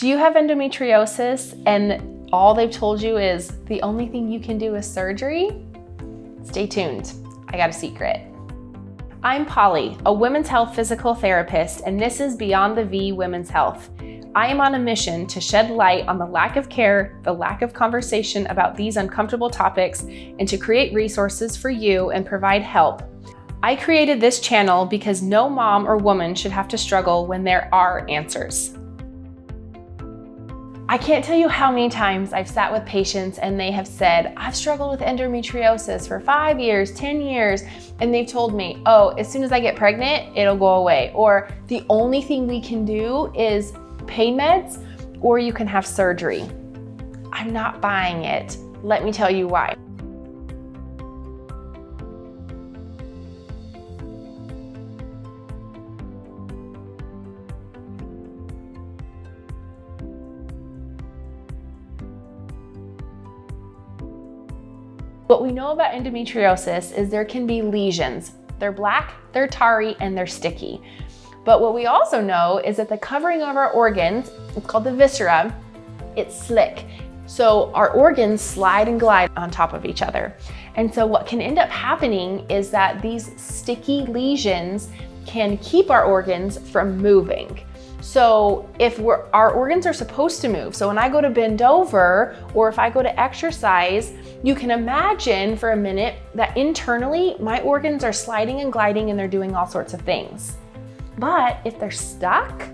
Do you have endometriosis and all they've told you is the only thing you can do is surgery? Stay tuned, I got a secret. I'm Pauli, a women's health physical therapist, and this is Beyond the V Women's Health. I am on a mission to shed light on the lack of care, the lack of conversation about these uncomfortable topics, and to create resources for you and provide help. I created this channel because no mom or woman should have to struggle when there are answers. I can't tell you how many times I've sat with patients and they have said, I've struggled with endometriosis for 5 years, 10 years, and they've told me, oh, as soon as I get pregnant, it'll go away. Or the only thing we can do is pain meds, or you can have surgery. I'm not buying it. Let me tell you why. What we know about endometriosis is there can be lesions. They're black, they're tarry, and they're sticky. But what we also know is that the covering of our organs, it's called the viscera, it's slick. So our organs slide and glide on top of each other. And so what can end up happening is that these sticky lesions can keep our organs from moving. So if our organs are supposed to move, so when I go to bend over or if I go to exercise, you can imagine for a minute that internally my organs are sliding and gliding and they're doing all sorts of things. But if they're stuck,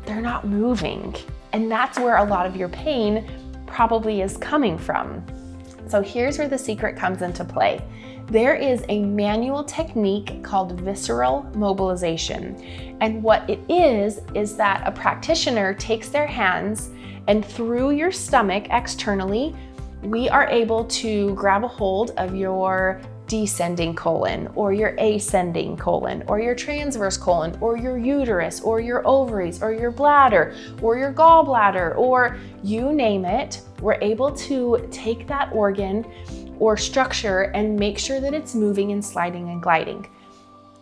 they're not moving. And that's where a lot of your pain probably is coming from. So here's where the secret comes into play. There is a manual technique called visceral mobilization. And what it is that a practitioner takes their hands and through your stomach externally, we are able to grab a hold of your descending colon or your ascending colon or your transverse colon or your uterus or your ovaries or your bladder or your gallbladder or you name it. We're able to take that organ or structure and make sure that it's moving and sliding and gliding.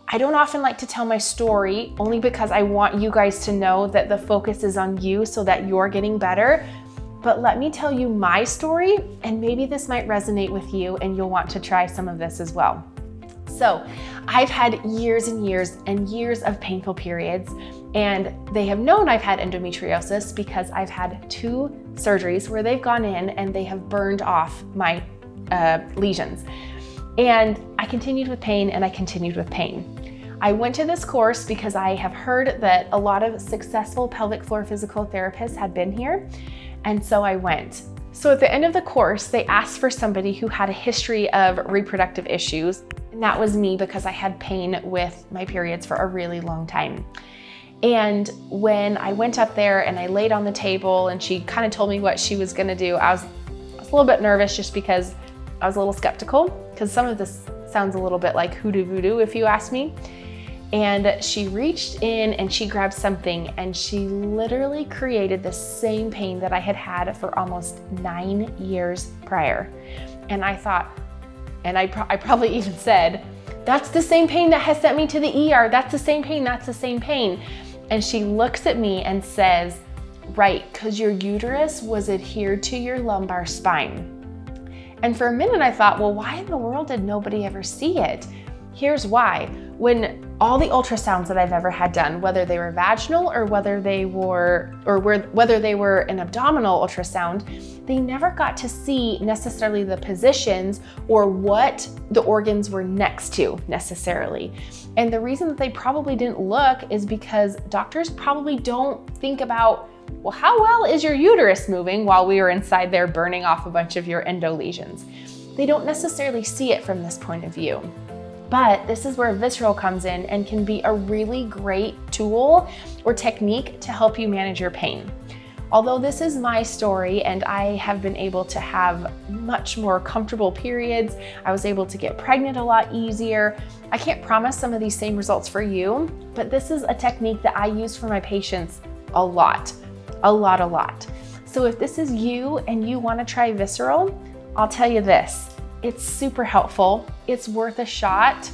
I don't often like to tell my story only because I want you guys to know that the focus is on you so that you're getting better. But let me tell you my story, and maybe this might resonate with you and you'll want to try some of this as well. So I've had years and years and years of painful periods, and they have known I've had endometriosis because I've had 2 surgeries where they've gone in and they have burned off my lesions. And I continued with pain and I continued with pain. I went to this course because I have heard that a lot of successful pelvic floor physical therapists had been here. And so I went. So at the end of the course, they asked for somebody who had a history of reproductive issues. And that was me because I had pain with my periods for a really long time. And when I went up there and I laid on the table and she kind of told me what she was gonna do, I was a little bit nervous just because I was a little skeptical because some of this sounds a little bit like hoodoo voodoo if you ask me. And she reached in and she grabbed something and she literally created the same pain that I had had for almost 9 years prior. And I thought, and I probably even said, that's the same pain that has sent me to the ER. That's the same pain, that's the same pain. And she looks at me and says, right, because your uterus was adhered to your lumbar spine. And for a minute I thought, well, why in the world did nobody ever see it? Here's why. When all the ultrasounds that I've ever had done, whether they were vaginal or whether they were an abdominal ultrasound, they never got to see necessarily the positions or what the organs were next to necessarily. And the reason that they probably didn't look is because doctors probably don't think about, well, how well is your uterus moving while we were inside there burning off a bunch of your endo lesions? They don't necessarily see it from this point of view. But this is where visceral comes in and can be a really great tool or technique to help you manage your pain. Although this is my story and I have been able to have much more comfortable periods, I was able to get pregnant a lot easier. I can't promise some of these same results for you, but this is a technique that I use for my patients a lot. So if this is you and you want to try visceral, I'll tell you this. It's super helpful, it's worth a shot,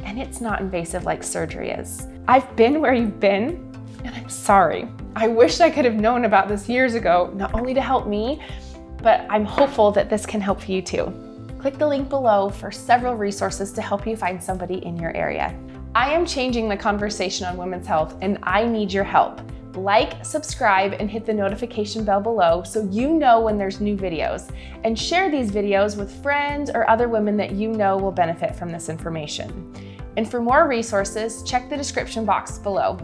and it's not invasive like surgery is. I've been where you've been, and I'm sorry. I wish I could have known about this years ago, not only to help me, but I'm hopeful that this can help you too. Click the link below for several resources to help you find somebody in your area. I am changing the conversation on women's health, and I need your help. Like, subscribe, and hit the notification bell below so you know when there's new videos. And share these videos with friends or other women that you know will benefit from this information. And for more resources, check the description box below.